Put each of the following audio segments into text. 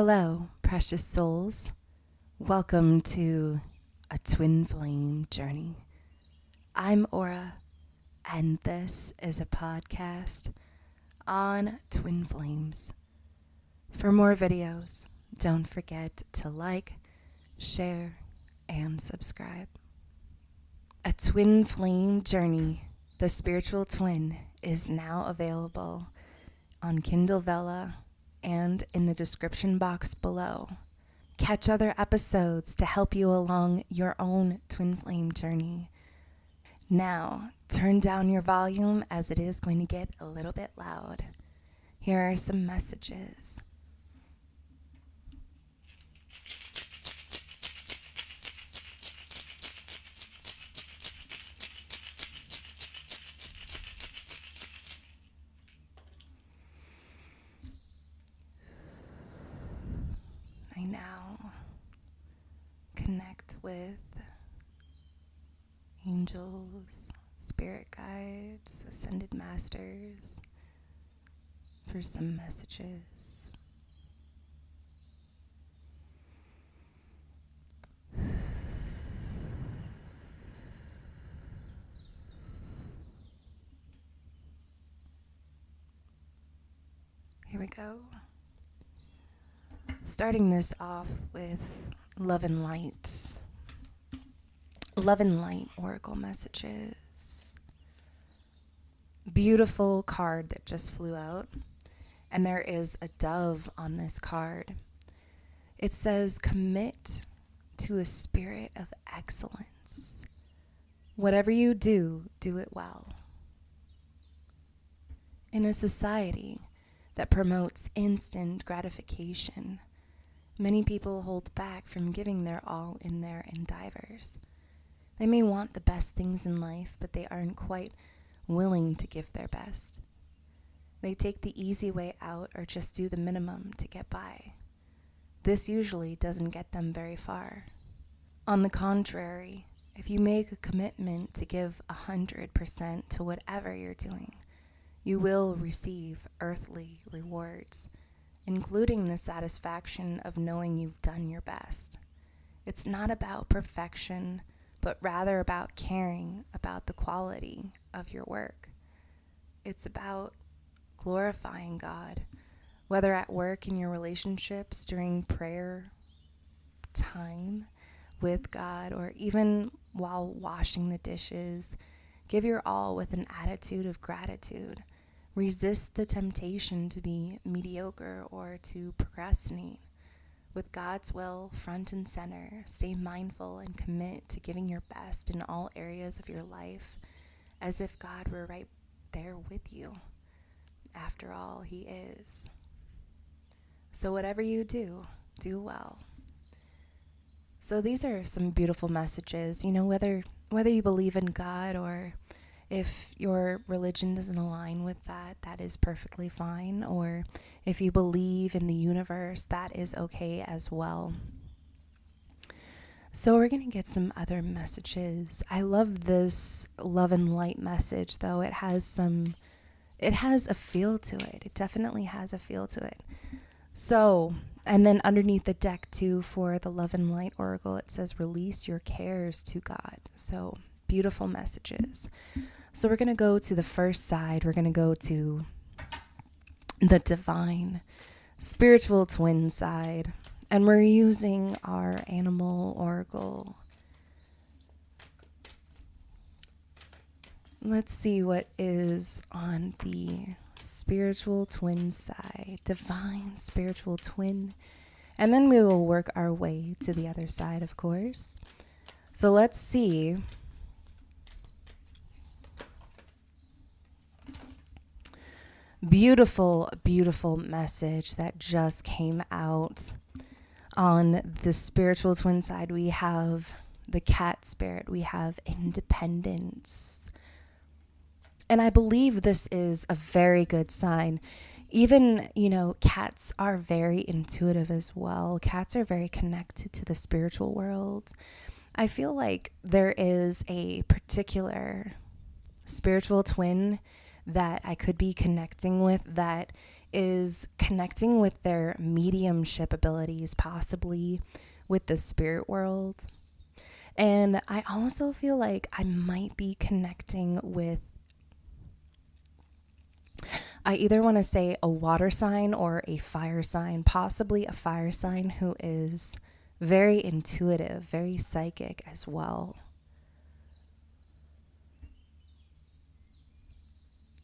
Hello, precious souls. Welcome to a twin flame journey. I'm Aura, and this is a podcast on twin flames. For more videos, don't forget to like, share, and subscribe. A twin flame journey, the spiritual twin, is now available on Kindle Vella and in the description box below. Catch other episodes to help you along your own twin flame journey. Now, turn down your volume as it is going to get a little bit loud. Here are some messages. I now connect with angels, spirit guides, ascended masters for some messages. Here we go. Starting this off with Love and Light. Love and Light Oracle messages. Beautiful card that just flew out. And there is a dove on this card. It says, commit to a spirit of excellence. Whatever you do, do it well. In a society that promotes instant gratification, many people hold back from giving their all in their endeavors. They may want the best things in life, but they aren't quite willing to give their best. They take the easy way out or just do the minimum to get by. This usually doesn't get them very far. On the contrary, if you make a commitment to give 100% to whatever you're doing, you will receive earthly rewards, including the satisfaction of knowing you've done your best. It's not about perfection, but rather about caring about the quality of your work. It's about glorifying God, whether at work, in your relationships, during prayer time with God, or even while washing the dishes. Give your all with an attitude of gratitude. Resist the temptation to be mediocre or to procrastinate. With God's will front and center, stay mindful and commit to giving your best in all areas of your life, as if God were right there with you. After all, He is. So whatever you do, do well. So these are some beautiful messages. You know, whether you believe in God or if your religion doesn't align with that, that is perfectly fine. Or if you believe in the universe, that is okay as well. So we're going to get some other messages. I love this love and light message, though. It has a feel to it. It definitely has a feel to it. So, and then underneath the deck too, for the Love and Light Oracle, it says, release your cares to God. So beautiful messages. So we're going to go to the first side. We're going to go to the divine spiritual twin side. And we're using our animal oracle. Let's see what is on the spiritual twin side. Divine spiritual twin. And then we will work our way to the other side, of course. So let's see. Beautiful, beautiful message that just came out. On the spiritual twin side, we have the cat spirit. We have independence. And I believe this is a very good sign. Even, cats are very intuitive as well. Cats are very connected to the spiritual world. I feel like there is a particular spiritual twin that I could be connecting with that is connecting with their mediumship abilities, possibly with the spirit world. And I also feel like I might be connecting with, I either want to say a water sign or a fire sign, possibly a fire sign who is very intuitive, very psychic as well.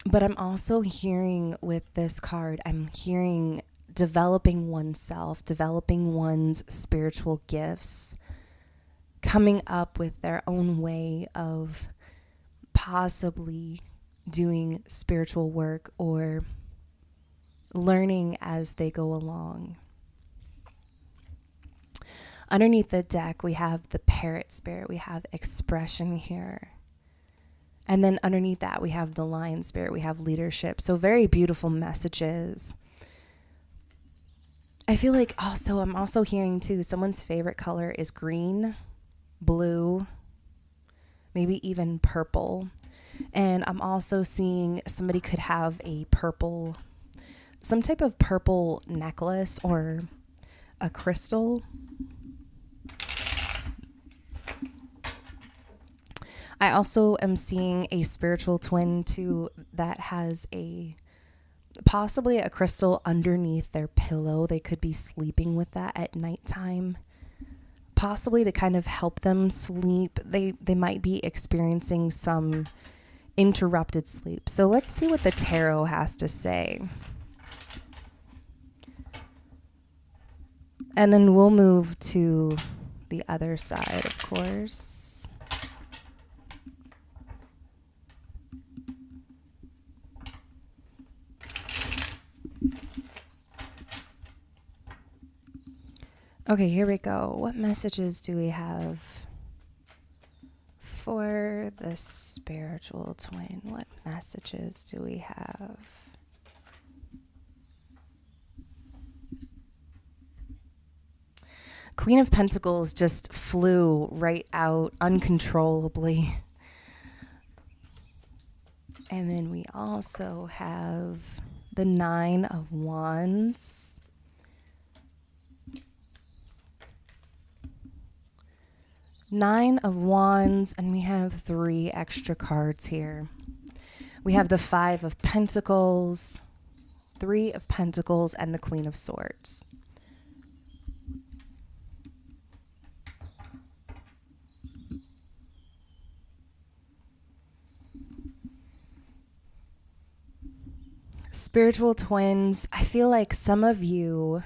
But I'm also hearing with this card, I'm hearing developing oneself, developing one's spiritual gifts, coming up with their own way of possibly doing spiritual work or learning as they go along. Underneath the deck, we have the parrot spirit. We have expression here. And then underneath that, we have the lion spirit. We have leadership. So very beautiful messages. I feel like I'm also hearing too, someone's favorite color is green, blue, maybe even purple. And I'm also seeing somebody could have a purple, some type of purple necklace or a crystal. I also am seeing a spiritual twin too that has possibly a crystal underneath their pillow. They could be sleeping with that at nighttime, possibly to kind of help them sleep. They might be experiencing some interrupted sleep. So let's see what the tarot has to say. And then we'll move to the other side, of course. Okay, here we go. What messages do we have for the spiritual twin? What messages do we have? Queen of Pentacles just flew right out uncontrollably. And then we also have the Nine of Wands. Nine of Wands, and we have 3 extra cards here. We have the Five of Pentacles, 3 of Pentacles, and the Queen of Swords. Spiritual twins, I feel like some of you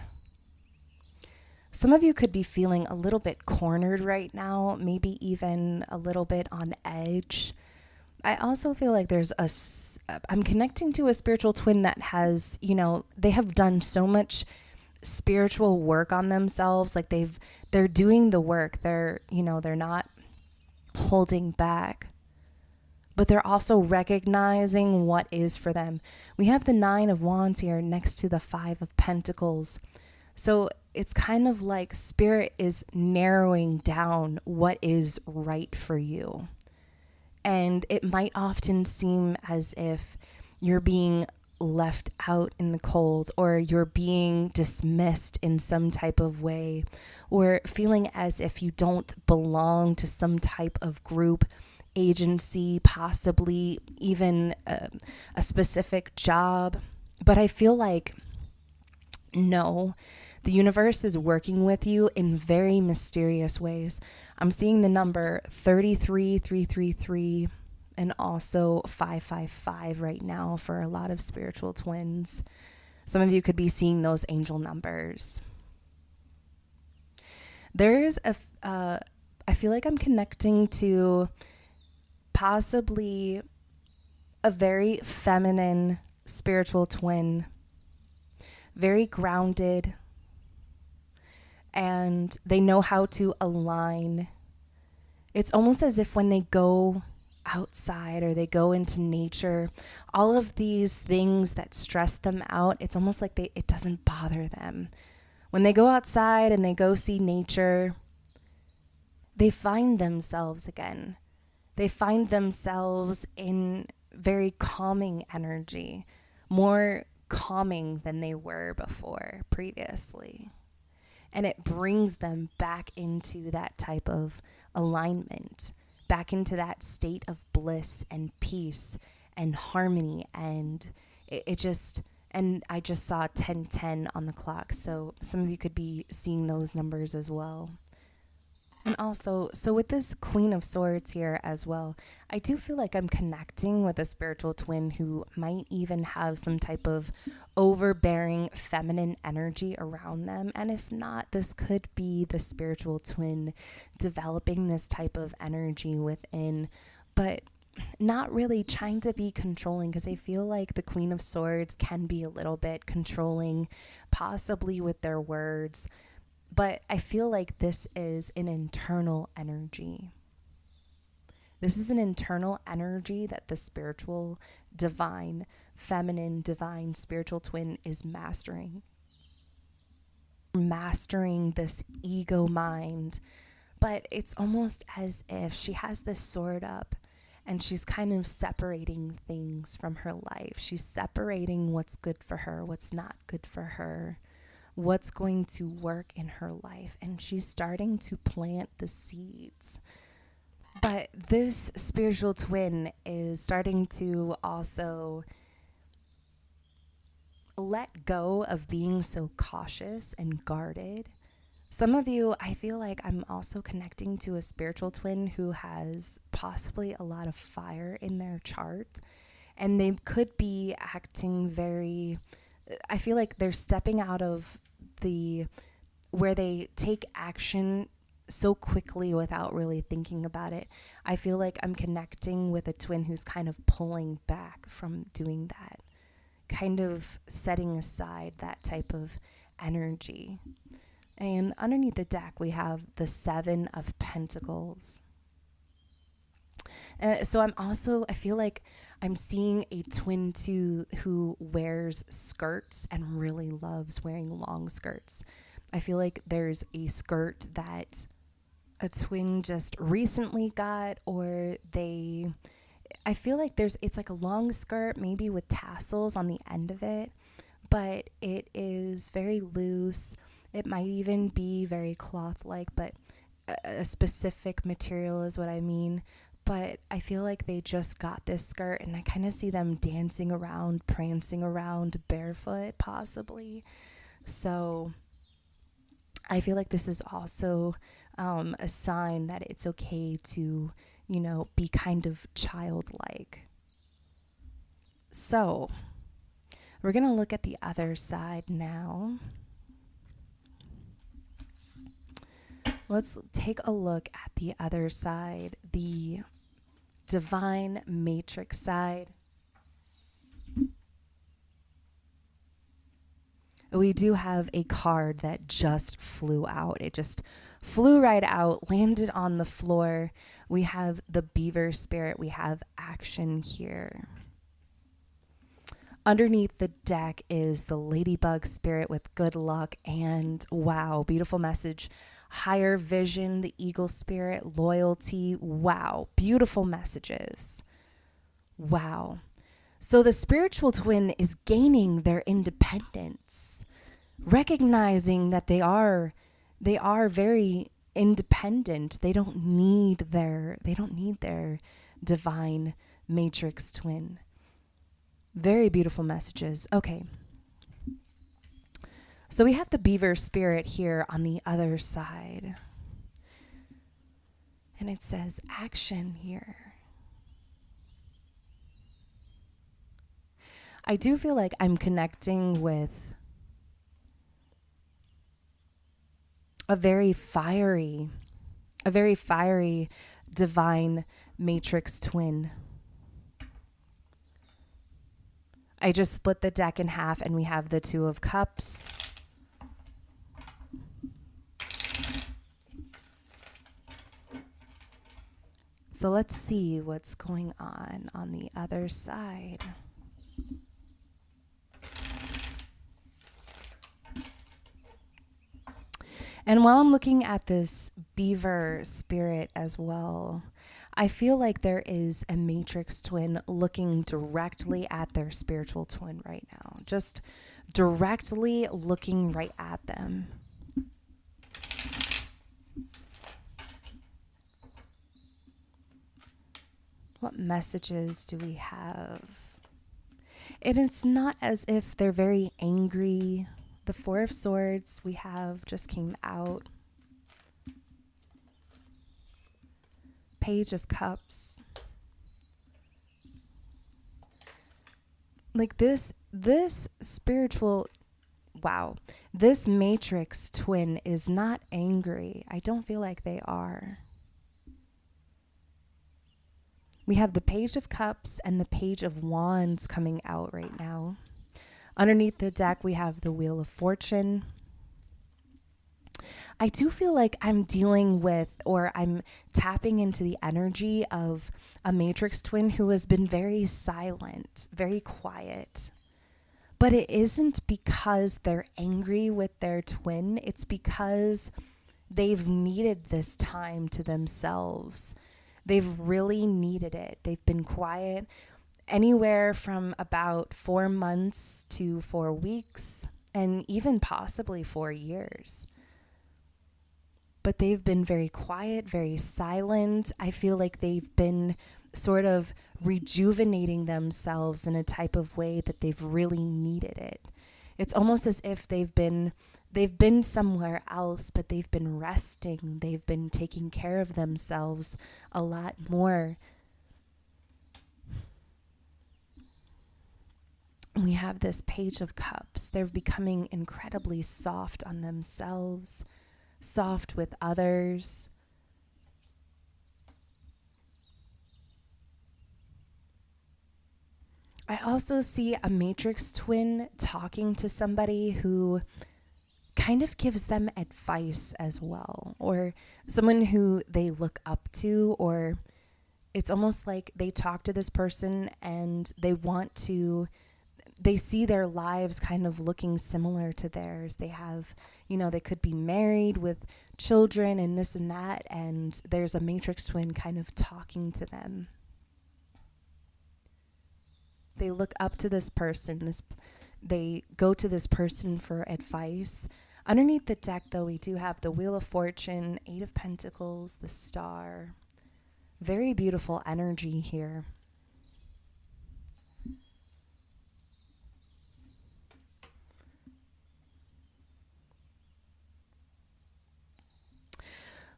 could be feeling a little bit cornered right now, maybe even a little bit on edge. I also feel like I'm connecting to a spiritual twin that has, they have done so much spiritual work on themselves. Like they're doing the work. They're not holding back, but they're also recognizing what is for them. We have the Nine of Wands here next to the Five of Pentacles. So it's kind of like spirit is narrowing down what is right for you. And it might often seem as if you're being left out in the cold, or you're being dismissed in some type of way, or feeling as if you don't belong to some type of group, agency, possibly even a specific job. But I feel like, no, the universe is working with you in very mysterious ways. I'm seeing the number 33333 and also 555 right now for a lot of spiritual twins. Some of you could be seeing those angel numbers. I feel like I'm connecting to possibly a very feminine spiritual twin, very grounded, and they know how to align. It's almost as if when they go outside or they go into nature, all of these things that stress them out, it's almost like it doesn't bother them. When they go outside and they go see nature, they find themselves again. They find themselves in very calming energy, more calming than they were before previously. And it brings them back into that type of alignment, back into that state of bliss and peace and harmony. And it just, and I just saw 10:10 on the clock. So some of you could be seeing those numbers as well. And also, so with this Queen of Swords here as well, I do feel like I'm connecting with a spiritual twin who might even have some type of overbearing feminine energy around them. And if not, this could be the spiritual twin developing this type of energy within, but not really trying to be controlling, because I feel like the Queen of Swords can be a little bit controlling, possibly with their words. But I feel like this is an internal energy. This is an internal energy that the spiritual, divine, feminine, divine, spiritual twin is mastering. Mastering this ego mind. But it's almost as if she has this sword up and she's kind of separating things from her life. She's separating what's good for her, what's not good for her, what's going to work in her life, and she's starting to plant the seeds. But this spiritual twin is starting to also let go of being so cautious and guarded. Some of you, I feel like I'm also connecting to a spiritual twin who has possibly a lot of fire in their chart, and they could be acting very, I feel like they're stepping out of where they take action so quickly without really thinking about it. I feel like I'm connecting with a twin who's kind of pulling back from doing that, kind of setting aside that type of energy. And underneath the deck, we have the Seven of Pentacles. So I feel like I'm seeing a twin too who wears skirts and really loves wearing long skirts. I feel like there's a skirt that a twin just recently got, or I feel like it's like a long skirt, maybe with tassels on the end of it, but it is very loose. It might even be very cloth-like, but a specific material is what I mean. But I feel like they just got this skirt, and I kind of see them dancing around, prancing around barefoot, possibly. So I feel like this is also a sign that it's okay to, be kind of childlike. So we're going to look at the other side now. Let's take a look at the other side, the divine matrix side. We do have a card that just flew out. It just flew right out, landed on the floor. We have the beaver spirit. We have action here. Underneath the deck is the ladybug spirit with good luck and, wow, beautiful message. Higher vision, the eagle spirit, loyalty. Wow, beautiful messages. Wow. So the spiritual twin is gaining their independence, recognizing that they are very independent. They don't need their divine matrix twin. Very beautiful messages. Okay. So we have the beaver spirit here on the other side. And it says action here. I do feel like I'm connecting with a very fiery divine matrix twin. I just split the deck in half and we have the Two of Cups. So let's see what's going on the other side. And while I'm looking at this beaver spirit as well, I feel like there is a matrix twin looking directly at their spiritual twin right now, just directly looking right at them. What messages do we have? And it's not as if they're very angry. The Four of Swords we have just came out. Page of Cups. Like this spiritual, wow, this matrix twin is not angry. I don't feel like they are. We have the Page of Cups and the Page of Wands coming out right now. Underneath the deck, we have the Wheel of Fortune. I do feel like I'm dealing with, or I'm tapping into the energy of a matrix twin who has been very silent, very quiet. But it isn't because they're angry with their twin. It's because they've needed this time to themselves. They've really needed it. They've been quiet anywhere from about 4 months to 4 weeks, and even possibly 4 years. But they've been very quiet, very silent. I feel like they've been sort of rejuvenating themselves in a type of way that they've really needed it. It's almost as if they've been somewhere else, but they've been resting. They've been taking care of themselves a lot more. We have this Page of Cups. They're becoming incredibly soft on themselves, soft with others. I also see a matrix twin talking to somebody who kind of gives them advice as well, or someone who they look up to, or it's almost like they talk to this person and they see their lives kind of looking similar to theirs. They have, they could be married with children and this and that, and there's a matrix twin kind of talking to them. They look up to this person. They go to this person for advice. Underneath the deck, though, we do have the Wheel of Fortune, 8 of Pentacles, the Star. Very beautiful energy here.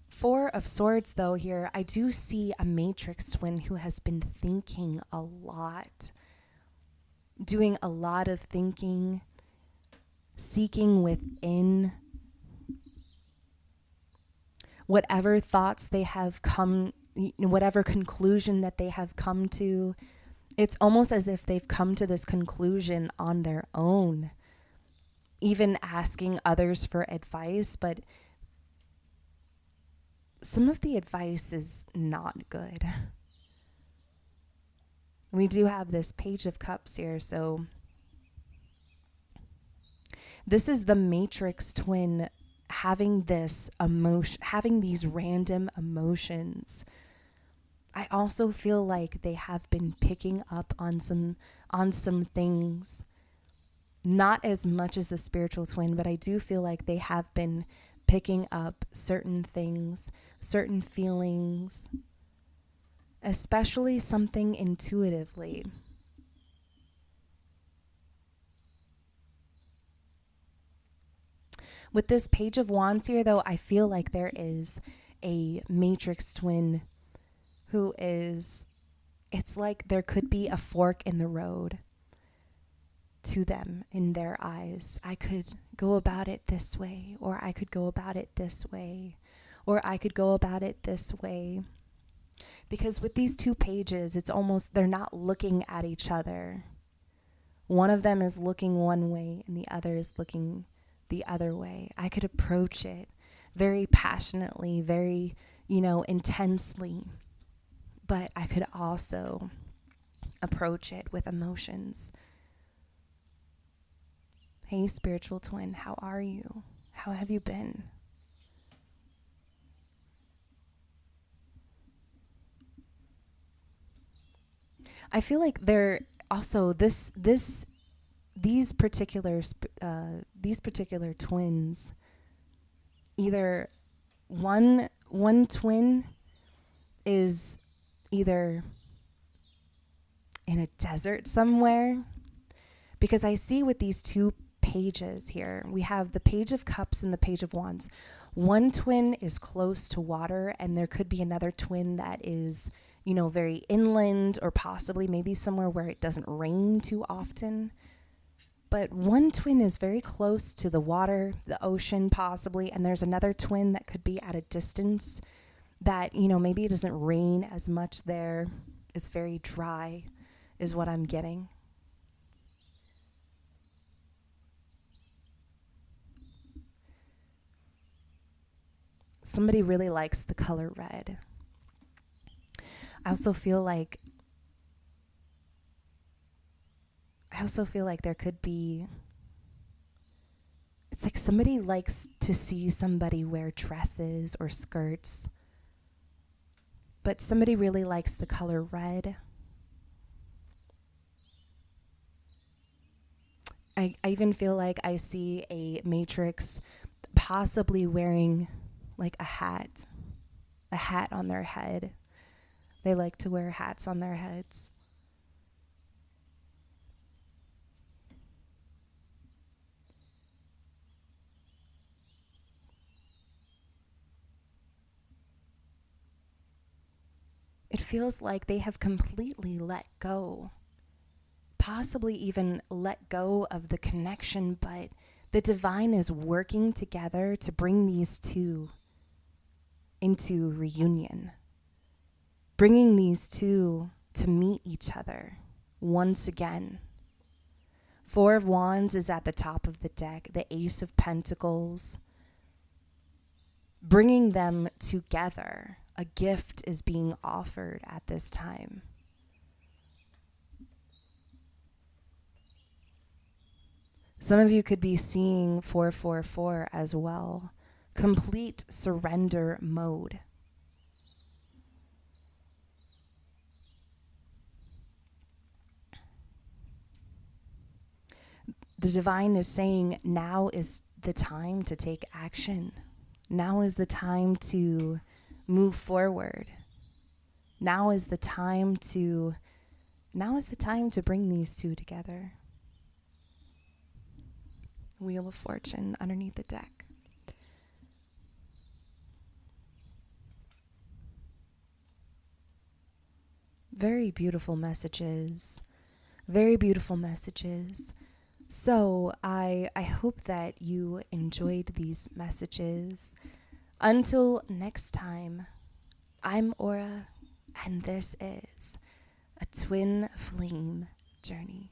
Four of Swords, though, here, I do see a matrix twin who has been thinking a lot, doing a lot of thinking, seeking within. Whatever thoughts they have come, whatever conclusion that they have come to, it's almost as if they've come to this conclusion on their own, even asking others for advice, but some of the advice is not good. We do have this Page of Cups here, so this is the matrix twin having this emotion, having these random emotions. I also feel like they have been picking up on some things, not as much as the spiritual twin, but I do feel like they have been picking up certain things, certain feelings, especially something intuitively. With this Page of Wands here, though, I feel like there is a matrix twin who is, it's like there could be a fork in the road to them in their eyes. I could go about it this way, or I could go about it this way, or I could go about it this way. Because with these two pages, it's almost, they're not looking at each other. One of them is looking one way and the other is looking the other way. I could approach it very passionately, very, intensely, but I could also approach it with emotions. Hey, spiritual twin, how are you? How have you been? I feel like they're also these particular twins, either one twin is either in a desert somewhere, because I see with these two pages here, we have the Page of Cups and the Page of Wands. One twin is close to water, and there could be another twin that is, very inland, or possibly maybe somewhere where it doesn't rain too often. But one twin is very close to the water, the ocean possibly, and there's another twin that could be at a distance that, maybe it doesn't rain as much there. It's very dry, is what I'm getting. Somebody really likes the color red. I also feel like there could be, it's like somebody likes to see somebody wear dresses or skirts, but somebody really likes the color red. I even feel like I see a matrix possibly wearing like a hat on their head. They like to wear hats on their heads. It feels like they have completely let go, possibly even let go of the connection, but the divine is working together to bring these two into reunion, bringing these two to meet each other once again. Four of Wands is at the top of the deck, the Ace of Pentacles, bringing them together. A gift is being offered at this time. Some of you could be seeing 444 as well. Complete surrender mode. The divine is saying now is the time to take action. Now is the time to move forward. Now is the time to bring these two together. Wheel of Fortune underneath the deck. Very beautiful messages. Very beautiful messages. So I hope that you enjoyed these messages. Until next time, I'm Aura, and this is a Twin Flame Journey.